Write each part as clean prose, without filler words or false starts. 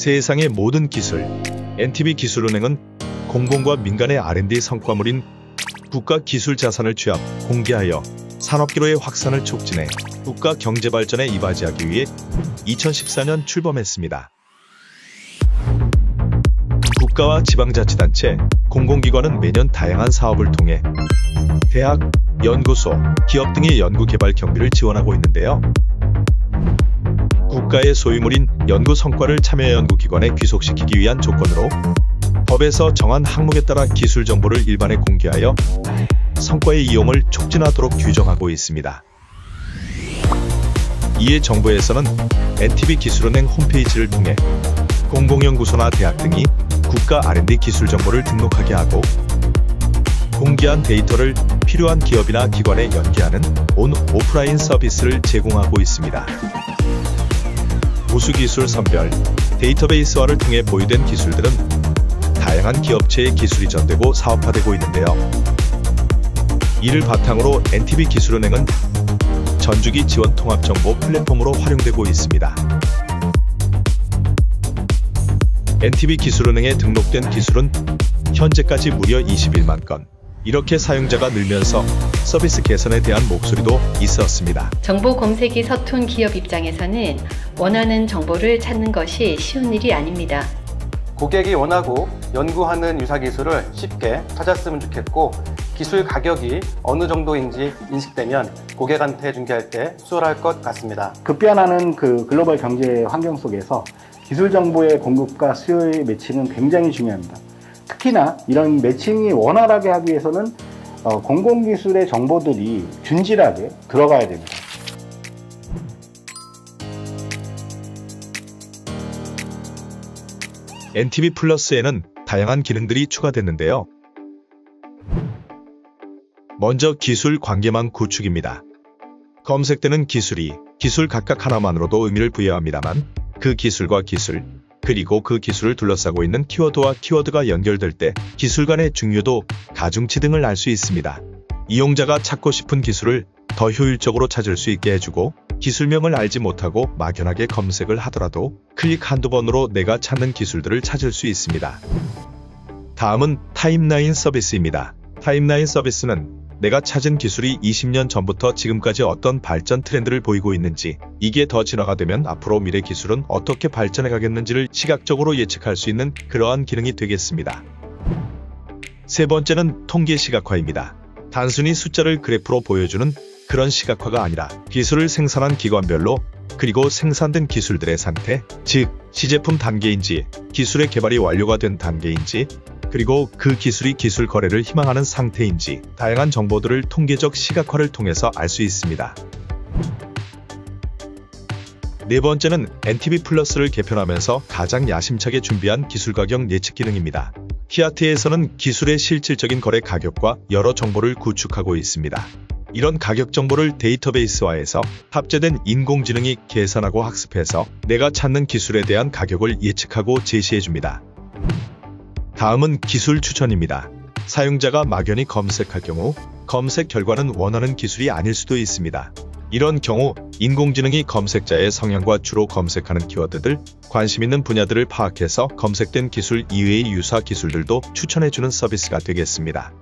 세상의 모든 기술. NTB기술은행은 공공과 민간의 R&D 성과물인 국가기술자산을 취합, 공개하여 산업기로의 확산을 촉진해 국가 경제발전에 이바지하기 위해 2014년 출범했습니다. 국가와 지방자치단체, 공공기관은 매년 다양한 사업을 통해 대학, 연구소, 기업 등의 연구개발 경비를 지원하고 있는데요. 국가의 소유물인 연구 성과를 참여 연구기관에 귀속시키기 위한 조건으로 법에서 정한 항목에 따라 기술 정보를 일반에 공개하여 성과의 이용을 촉진하도록 규정하고 있습니다. 이에 정부에서는 NTB기술은행 홈페이지를 통해 공공연구소나 대학 등이 국가 R&D 기술 정보를 등록하게 하고 공개한 데이터를 필요한 기업이나 기관에 연계하는 오프라인 서비스를 제공하고 있습니다. 우수기술 선별, 데이터베이스화를 통해 보유된 기술들은 다양한 기업체의 기술이 전되고 사업화되고 있는데요. 이를 바탕으로 NTB기술은행은 전주기 지원 통합정보 플랫폼으로 활용되고 있습니다. NTB기술은행에 등록된 기술은 현재까지 무려 21만 건. 이렇게 사용자가 늘면서 서비스 개선에 대한 목소리도 있었습니다. 정보 검색이 서툰 기업 입장에서는 원하는 정보를 찾는 것이 쉬운 일이 아닙니다. 고객이 원하고 연구하는 유사기술을 쉽게 찾았으면 좋겠고, 기술 가격이 어느 정도인지 인식되면 고객한테 중개할 때 수월할 것 같습니다. 급변하는 글로벌 경제 환경 속에서 기술 정보의 공급과 수요의 매칭은 굉장히 중요합니다. 특히나 이런 매칭이 원활하게 하기 위해서는 공공기술의 정보들이 균질하게 들어가야 됩니다. NTB 플러스에는 다양한 기능들이 추가됐는데요. 먼저 기술 관계망 구축입니다. 검색되는 기술 각각 하나만으로도 의미를 부여합니다만 그 기술과 기술, 그리고 그 기술을 둘러싸고 있는 키워드와 키워드가 연결될 때 기술 간의 중요도, 가중치 등을 알 수 있습니다. 이용자가 찾고 싶은 기술을 더 효율적으로 찾을 수 있게 해주고, 기술명을 알지 못하고 막연하게 검색을 하더라도 클릭 한두 번으로 내가 찾는 기술들을 찾을 수 있습니다. 다음은 타임라인 서비스입니다. 타임라인 서비스는 내가 찾은 기술이 20년 전부터 지금까지 어떤 발전 트렌드를 보이고 있는지, 이게 더 진화가 되면 앞으로 미래 기술은 어떻게 발전해 가겠는지를 시각적으로 예측할 수 있는 그러한 기능이 되겠습니다. 세 번째는 통계 시각화입니다. 단순히 숫자를 그래프로 보여주는 그런 시각화가 아니라 기술을 생산한 기관별로, 그리고 생산된 기술들의 상태, 즉 시제품 단계인지, 기술의 개발이 완료가 된 단계인지, 그리고 그 기술이 기술 거래를 희망하는 상태인지 다양한 정보들을 통계적 시각화를 통해서 알 수 있습니다. 네 번째는 NTB 플러스를 개편하면서 가장 야심차게 준비한 기술 가격 예측 기능입니다. 히아트에서는 기술의 실질적인 거래 가격과 여러 정보를 구축하고 있습니다. 이런 가격 정보를 데이터베이스화해서 탑재된 인공지능이 계산하고 학습해서 내가 찾는 기술에 대한 가격을 예측하고 제시해줍니다. 다음은 기술 추천입니다. 사용자가 막연히 검색할 경우 검색 결과는 원하는 기술이 아닐 수도 있습니다. 이런 경우 인공지능이 검색자의 성향과 주로 검색하는 키워드들, 관심 있는 분야들을 파악해서 검색된 기술 이외의 유사 기술들도 추천해주는 서비스가 되겠습니다.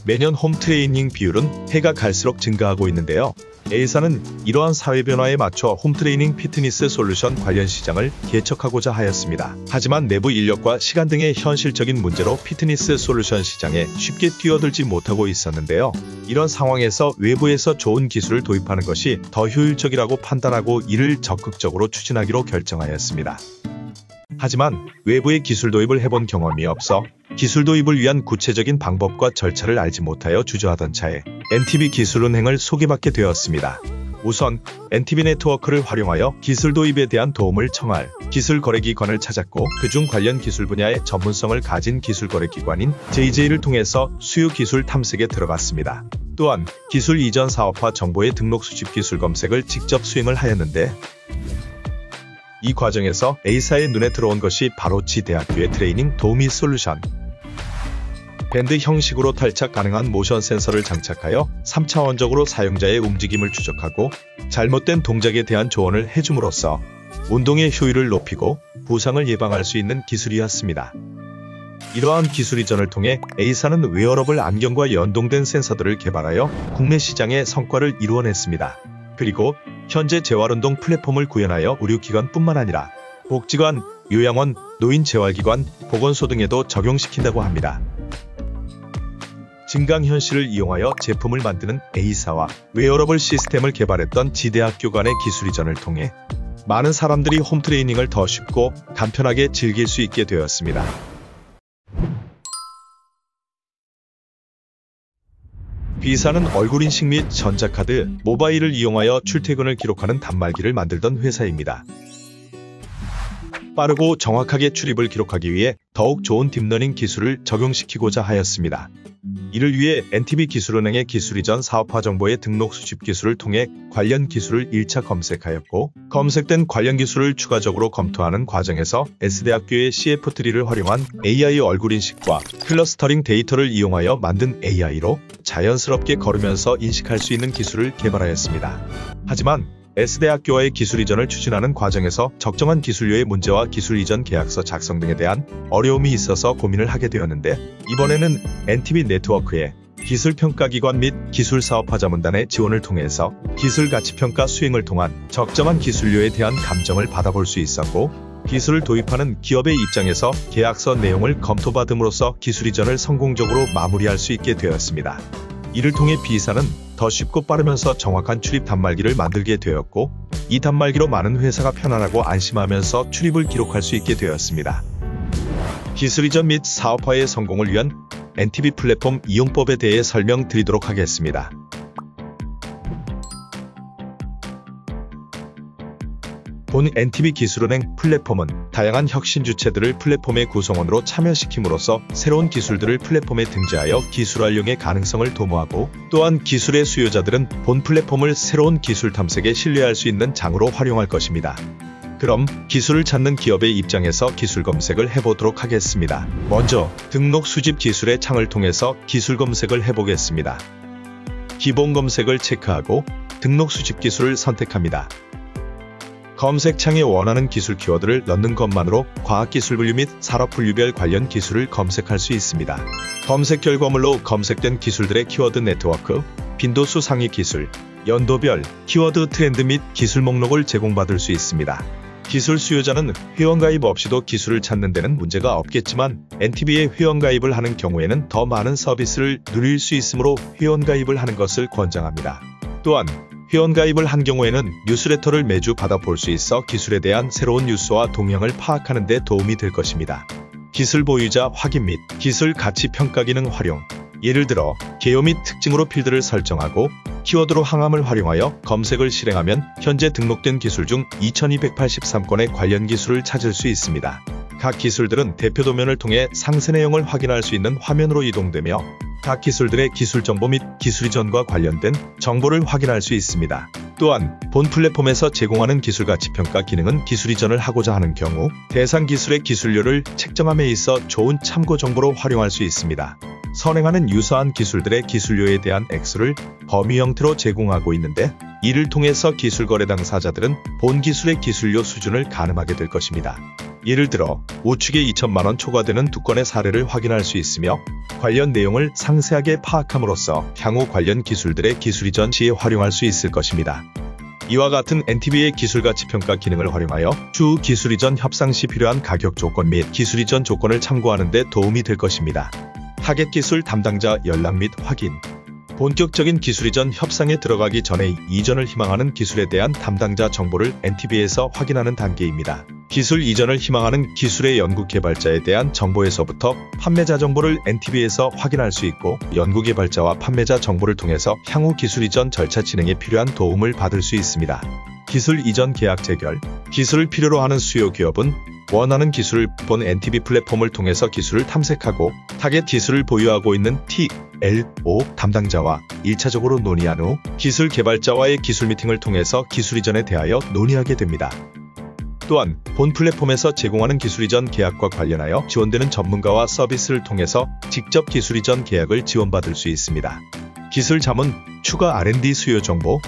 매년 홈트레이닝 비율은 해가 갈수록 증가하고 있는데요. A사는 이러한 사회 변화에 맞춰 홈트레이닝 피트니스 솔루션 관련 시장을 개척하고자 하였습니다. 하지만 내부 인력과 시간 등의 현실적인 문제로 피트니스 솔루션 시장에 쉽게 뛰어들지 못하고 있었는데요. 이런 상황에서 외부에서 좋은 기술을 도입하는 것이 더 효율적이라고 판단하고 이를 적극적으로 추진하기로 결정하였습니다. 하지만 외부의 기술 도입을 해본 경험이 없어 기술 도입을 위한 구체적인 방법과 절차를 알지 못하여 주저하던 차에 NTB기술은행을 소개받게 되었습니다. 우선 NTB 네트워크를 활용하여 기술 도입에 대한 도움을 청할 기술거래기관을 찾았고, 그중 관련 기술 분야의 전문성을 가진 기술거래기관인 JJ를 통해서 수요 기술 탐색에 들어갔습니다. 또한 기술 이전 사업화 정보의 등록 수집 기술 검색을 직접 수행을 하였는데, 이 과정에서 A사의 눈에 들어온 것이 바로 지대학교의 트레이닝 도우미 솔루션. 밴드 형식으로 탈착 가능한 모션 센서를 장착하여 3차원적으로 사용자의 움직임을 추적하고 잘못된 동작에 대한 조언을 해줌으로써 운동의 효율을 높이고 부상을 예방할 수 있는 기술이었습니다. 이러한 기술 이전을 통해 A사는 웨어러블 안경과 연동된 센서들을 개발하여 국내 시장에 성과를 이루어냈습니다. 그리고 현재 재활운동 플랫폼을 구현하여 의료기관뿐만 아니라 복지관, 요양원, 노인재활기관, 보건소 등에도 적용시킨다고 합니다. 증강현실을 이용하여 제품을 만드는 A사와 웨어러블 시스템을 개발했던 지대학교 간의 기술 이전을 통해 많은 사람들이 홈트레이닝을 더 쉽고 간편하게 즐길 수 있게 되었습니다. B사는 얼굴인식 및 전자카드, 모바일을 이용하여 출퇴근을 기록하는 단말기를 만들던 회사입니다. 빠르고 정확하게 출입을 기록하기 위해 더욱 좋은 딥러닝 기술을 적용시키고자 하였습니다. 이를 위해 NTB기술은행의 기술 이전 사업화 정보의 등록 수집 기술을 통해 관련 기술을 1차 검색하였고, 검색된 관련 기술을 추가적으로 검토하는 과정에서 S대학교의 CF3를 활용한 AI 얼굴인식과 클러스터링 데이터를 이용하여 만든 AI로 자연스럽게 걸으면서 인식할 수 있는 기술을 개발하였습니다. 하지만 S대학교와의 기술 이전을 추진하는 과정에서 적정한 기술료의 문제와 기술 이전 계약서 작성 등에 대한 어려움이 있어서 고민을 하게 되었는데, 이번에는 NTB 네트워크의 기술평가기관 및 기술사업화자문단의 지원을 통해서 기술가치평가 수행을 통한 적정한 기술료에 대한 감정을 받아볼 수 있었고, 기술을 도입하는 기업의 입장에서 계약서 내용을 검토받음으로써 기술 이전을 성공적으로 마무리할 수 있게 되었습니다. 이를 통해 B사는 더 쉽고 빠르면서 정확한 출입 단말기를 만들게 되었고, 이 단말기로 많은 회사가 편안하고 안심하면서 출입을 기록할 수 있게 되었습니다. 기술 이전 및 사업화의 성공을 위한 NTB 플랫폼 이용법에 대해 설명드리도록 하겠습니다. 본 NTB 기술은행 플랫폼은 다양한 혁신 주체들을 플랫폼의 구성원으로 참여시킴으로써 새로운 기술들을 플랫폼에 등재하여 기술 활용의 가능성을 도모하고, 또한 기술의 수요자들은 본 플랫폼을 새로운 기술 탐색에 신뢰할 수 있는 장으로 활용할 것입니다. 그럼 기술을 찾는 기업의 입장에서 기술 검색을 해보도록 하겠습니다. 먼저 등록 수집 기술의 창을 통해서 기술 검색을 해보겠습니다. 기본 검색을 체크하고 등록 수집 기술을 선택합니다. 검색창에 원하는 기술 키워드를 넣는 것만으로 과학기술 분류 및 산업 분류별 관련 기술을 검색할 수 있습니다. 검색 결과물로 검색된 기술들의 키워드 네트워크, 빈도수 상위 기술, 연도별, 키워드 트렌드 및 기술 목록을 제공받을 수 있습니다. 기술 수요자는 회원가입 없이도 기술을 찾는 데는 문제가 없겠지만, NTB에 회원가입을 하는 경우에는 더 많은 서비스를 누릴 수 있으므로 회원가입을 하는 것을 권장합니다. 또한 회원가입을 한 경우에는 뉴스레터를 매주 받아볼 수 있어 기술에 대한 새로운 뉴스와 동향을 파악하는 데 도움이 될 것입니다. 기술 보유자 확인 및 기술 가치 평가 기능 활용. 예를 들어 개요 및 특징으로 필드를 설정하고 키워드로 항암을 활용하여 검색을 실행하면 현재 등록된 기술 중 2283건의 관련 기술을 찾을 수 있습니다. 각 기술들은 대표 도면을 통해 상세 내용을 확인할 수 있는 화면으로 이동되며, 각 기술들의 기술 정보 및 기술 이전과 관련된 정보를 확인할 수 있습니다. 또한 본 플랫폼에서 제공하는 기술가치평가 기능은 기술 이전을 하고자 하는 경우 대상 기술의 기술료를 책정함에 있어 좋은 참고 정보로 활용할 수 있습니다. 선행하는 유사한 기술들의 기술료에 대한 액수를 범위 형태로 제공하고 있는데, 이를 통해서 기술 거래 당사자들은 본 기술의 기술료 수준을 가늠하게 될 것입니다. 예를 들어 우측에 2천만원 초과되는 2건의 사례를 확인할 수 있으며, 관련 내용을 상세하게 파악함으로써 향후 관련 기술들의 기술 이전 시에 활용할 수 있을 것입니다. 이와 같은 NTB의 기술가치평가 기능을 활용하여 추후 기술 이전 협상 시 필요한 가격 조건 및 기술 이전 조건을 참고하는 데 도움이 될 것입니다. 타겟 기술 담당자 연락 및 확인. 본격적인 기술 이전 협상에 들어가기 전에 이전을 희망하는 기술에 대한 담당자 정보를 NTB에서 확인하는 단계입니다. 기술 이전을 희망하는 기술의 연구 개발자에 대한 정보에서부터 판매자 정보를 NTB에서 확인할 수 있고, 연구 개발자와 판매자 정보를 통해서 향후 기술 이전 절차 진행에 필요한 도움을 받을 수 있습니다. 기술 이전 계약 체결. 기술을 필요로 하는 수요 기업은 원하는 기술을 본 NTB 플랫폼을 통해서 기술을 탐색하고 타겟 기술을 보유하고 있는 TLO 담당자와 1차적으로 논의한 후 기술 개발자와의 기술 미팅을 통해서 기술 이전에 대하여 논의하게 됩니다. 또한 본 플랫폼에서 제공하는 기술 이전 계약과 관련하여 지원되는 전문가와 서비스를 통해서 직접 기술 이전 계약을 지원받을 수 있습니다. 기술 자문, 추가 R&D 수요 정보.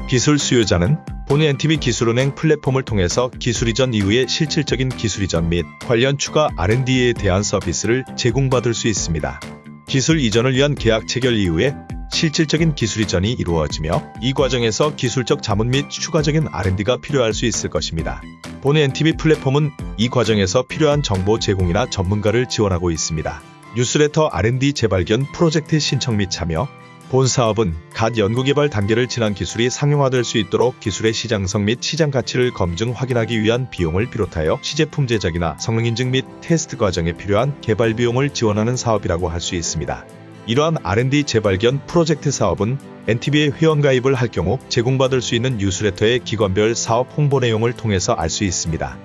기술 수요자는 본 NTB 기술은행 플랫폼을 통해서 기술 이전 이후의 실질적인 기술 이전 및 관련 추가 R&D에 대한 서비스를 제공받을 수 있습니다. 기술 이전을 위한 계약 체결 이후에 실질적인 기술 이전이 이루어지며 이 과정에서 기술적 자문 및 추가적인 R&D가 필요할 수 있을 것입니다. 본 NTB 플랫폼은 이 과정에서 필요한 정보 제공이나 전문가를 지원하고 있습니다. 뉴스레터 R&D 재발견 프로젝트 신청 및 참여. 본 사업은 갓 연구개발 단계를 지난 기술이 상용화될 수 있도록 기술의 시장성 및 시장 가치를 검증 확인하기 위한 비용을 비롯하여 시제품 제작이나 성능 인증 및 테스트 과정에 필요한 개발 비용을 지원하는 사업이라고 할 수 있습니다. 이러한 R&D 재발견 프로젝트 사업은 NTB에 회원가입을 할 경우 제공받을 수 있는 뉴스레터의 기관별 사업 홍보 내용을 통해서 알 수 있습니다.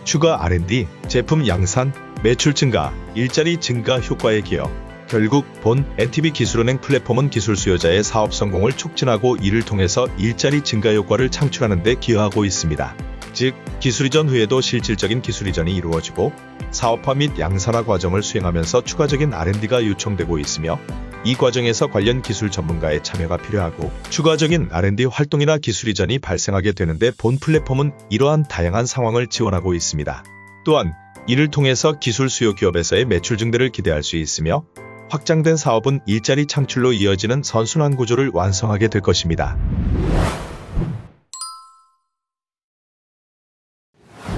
추가 R&D, 제품 양산, 매출 증가, 일자리 증가 효과의 기여. 결국 본 NTB 기술은행 플랫폼은 기술 수요자의 사업 성공을 촉진하고 이를 통해서 일자리 증가 효과를 창출하는 데 기여하고 있습니다. 즉, 기술 이전 후에도 실질적인 기술 이전이 이루어지고 사업화 및 양산화 과정을 수행하면서 추가적인 R&D가 요청되고 있으며 이 과정에서 관련 기술 전문가의 참여가 필요하고 추가적인 R&D 활동이나 기술 이전이 발생하게 되는데 본 플랫폼은 이러한 다양한 상황을 지원하고 있습니다. 또한 이를 통해서 기술 수요 기업에서의 매출 증대를 기대할 수 있으며 확장된 사업은 일자리 창출로 이어지는 선순환 구조를 완성하게 될 것입니다.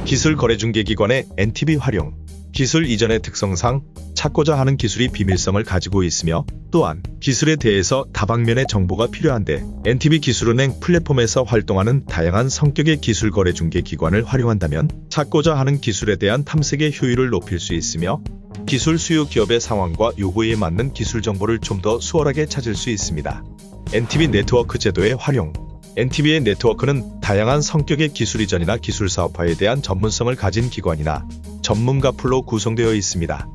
기술 거래 중개기관의 NTB 활용. 기술 이전의 특성상 찾고자 하는 기술이 비밀성을 가지고 있으며 또한 기술에 대해서 다방면의 정보가 필요한데 NTB 기술은행 플랫폼에서 활동하는 다양한 성격의 기술 거래 중개기관을 활용한다면 찾고자 하는 기술에 대한 탐색의 효율을 높일 수 있으며 기술 수요 기업의 상황과 요구에 맞는 기술 정보를 좀 더 수월하게 찾을 수 있습니다. NTB 네트워크 제도의 활용. NTB의 네트워크는 다양한 성격의 기술 이전이나 기술 사업화에 대한 전문성을 가진 기관이나 전문가 풀로 구성되어 있습니다.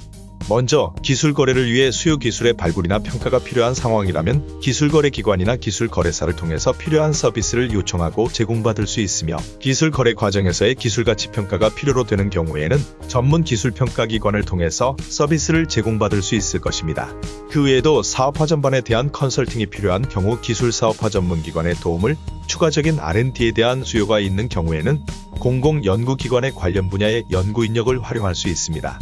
먼저 기술 거래를 위해 수요 기술의 발굴이나 평가가 필요한 상황이라면 기술 거래 기관이나 기술 거래사를 통해서 필요한 서비스를 요청하고 제공받을 수 있으며 기술 거래 과정에서의 기술 가치 평가가 필요로 되는 경우에는 전문 기술 평가 기관을 통해서 서비스를 제공받을 수 있을 것입니다. 그 외에도 사업화 전반에 대한 컨설팅이 필요한 경우 기술 사업화 전문 기관의 도움을 추가적인 R&D에 대한 수요가 있는 경우에는 공공 연구기관의 관련 분야의 연구 인력을 활용할 수 있습니다.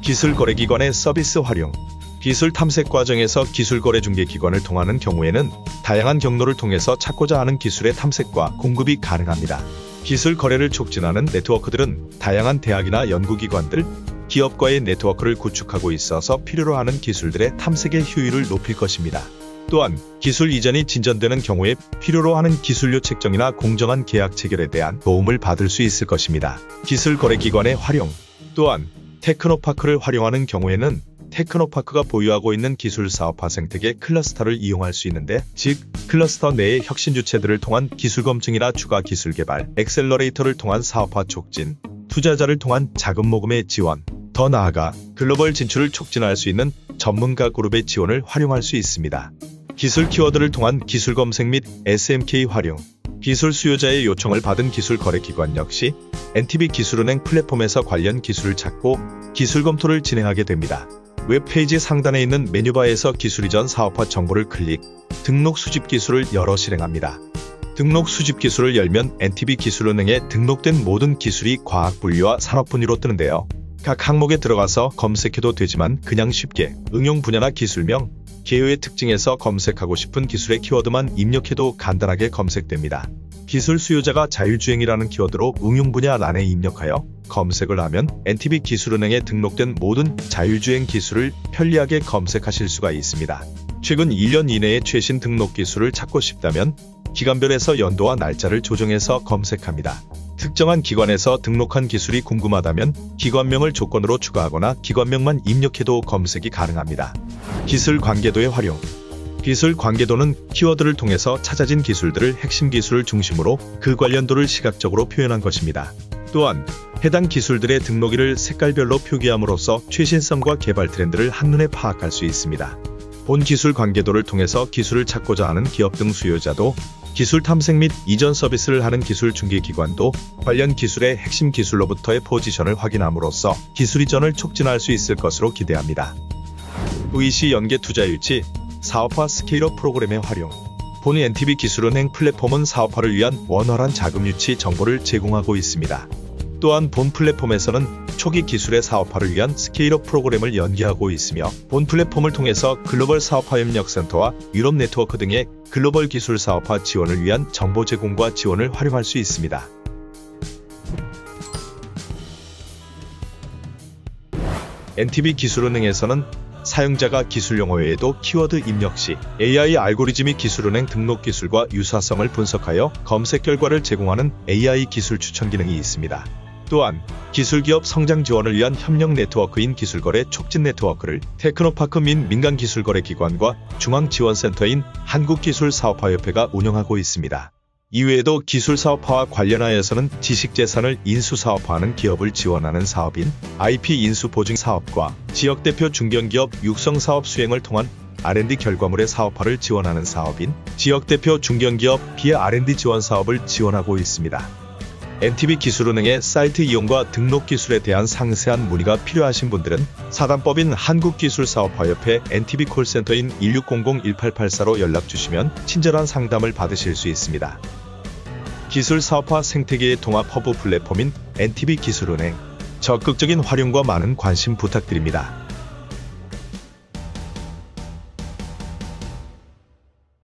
기술 거래 기관의 서비스 활용. 기술 탐색 과정에서 기술 거래 중개 기관을 통하는 경우에는 다양한 경로를 통해서 찾고자 하는 기술의 탐색과 공급이 가능합니다. 기술 거래를 촉진하는 네트워크들은 다양한 대학이나 연구기관들, 기업과의 네트워크를 구축하고 있어서 필요로 하는 기술들의 탐색의 효율을 높일 것입니다. 또한 기술 이전이 진전되는 경우에 필요로 하는 기술료 책정이나 공정한 계약 체결에 대한 도움을 받을 수 있을 것입니다. 기술 거래 기관의 활용. 또한 테크노파크를 활용하는 경우에는 테크노파크가 보유하고 있는 기술 사업화 생태계 클러스터를 이용할 수 있는데, 즉 클러스터 내의 혁신 주체들을 통한 기술 검증이나 추가 기술 개발, 엑셀러레이터를 통한 사업화 촉진, 투자자를 통한 자금 모금의 지원, 더 나아가 글로벌 진출을 촉진할 수 있는 전문가 그룹의 지원을 활용할 수 있습니다. 기술 키워드를 통한 기술 검색 및 SMK 활용. 기술 수요자의 요청을 받은 기술 거래 기관 역시 NTB 기술은행 플랫폼에서 관련 기술을 찾고 기술 검토를 진행하게 됩니다. 웹페이지 상단에 있는 메뉴바에서 기술 이전 사업화 정보를 클릭, 등록 수집 기술을 열어 실행합니다. 등록 수집 기술을 열면 NTB 기술은행에 등록된 모든 기술이 과학 분류와 산업 분류로 뜨는데요. 각 항목에 들어가서 검색해도 되지만 그냥 쉽게 응용 분야나 기술명, 개요의 특징에서 검색하고 싶은 기술의 키워드만 입력해도 간단하게 검색됩니다. 기술 수요자가 자율주행이라는 키워드로 응용 분야 란에 입력하여 검색을 하면 NTB 기술은행에 등록된 모든 자율주행 기술을 편리하게 검색하실 수가 있습니다. 최근 1년 이내의 최신 등록 기술을 찾고 싶다면 기관별에서 연도와 날짜를 조정해서 검색합니다. 특정한 기관에서 등록한 기술이 궁금하다면 기관명을 조건으로 추가하거나 기관명만 입력해도 검색이 가능합니다. 기술 관계도의 활용. 기술 관계도는 키워드를 통해서 찾아진 기술들을 핵심 기술을 중심으로 그 관련도를 시각적으로 표현한 것입니다. 또한 해당 기술들의 등록일을 색깔별로 표기함으로써 최신성과 개발 트렌드를 한눈에 파악할 수 있습니다. 본 기술 관계도를 통해서 기술을 찾고자 하는 기업 등 수요자도 기술 탐색 및 이전 서비스를 하는 기술 중개기관도 관련 기술의 핵심 기술로부터의 포지션을 확인함으로써 기술 이전을 촉진할 수 있을 것으로 기대합니다. VC 연계 투자 유치, 사업화 스케일업 프로그램의 활용. 본 NTB 기술은행 플랫폼은 사업화를 위한 원활한 자금 유치 정보를 제공하고 있습니다. 또한 본 플랫폼에서는 초기 기술의 사업화를 위한 스케일업 프로그램을 연계하고 있으며 본 플랫폼을 통해서 글로벌 사업화협력센터와 유럽 네트워크 등의 글로벌 기술 사업화 지원을 위한 정보 제공과 지원을 활용할 수 있습니다. NTB 기술은행에서는 사용자가 기술 용어 외에도 키워드 입력 시 AI 알고리즘이 기술은행 등록 기술과 유사성을 분석하여 검색 결과를 제공하는 AI 기술 추천 기능이 있습니다. 또한 기술기업 성장 지원을 위한 협력 네트워크인 기술거래 촉진 네트워크를 테크노파크 민 민간기술거래기관과 중앙지원센터인 한국기술사업화협회가 운영하고 있습니다. 이외에도 기술사업화와 관련하여서는 지식재산을 인수사업화하는 기업을 지원하는 사업인 IP 인수보증 사업과 지역대표 중견기업 육성사업 수행을 통한 R&D 결과물의 사업화를 지원하는 사업인 지역대표 중견기업 비하 R&D 지원 사업을 지원하고 있습니다. NTB 기술은행의 사이트 이용과 등록 기술에 대한 상세한 문의가 필요하신 분들은 사단법인 한국기술사업화협회 NTB 콜센터인 1600-1884로 연락주시면 친절한 상담을 받으실 수 있습니다. 기술사업화 생태계의 통합 허브 플랫폼인 NTB 기술은행 적극적인 활용과 많은 관심 부탁드립니다.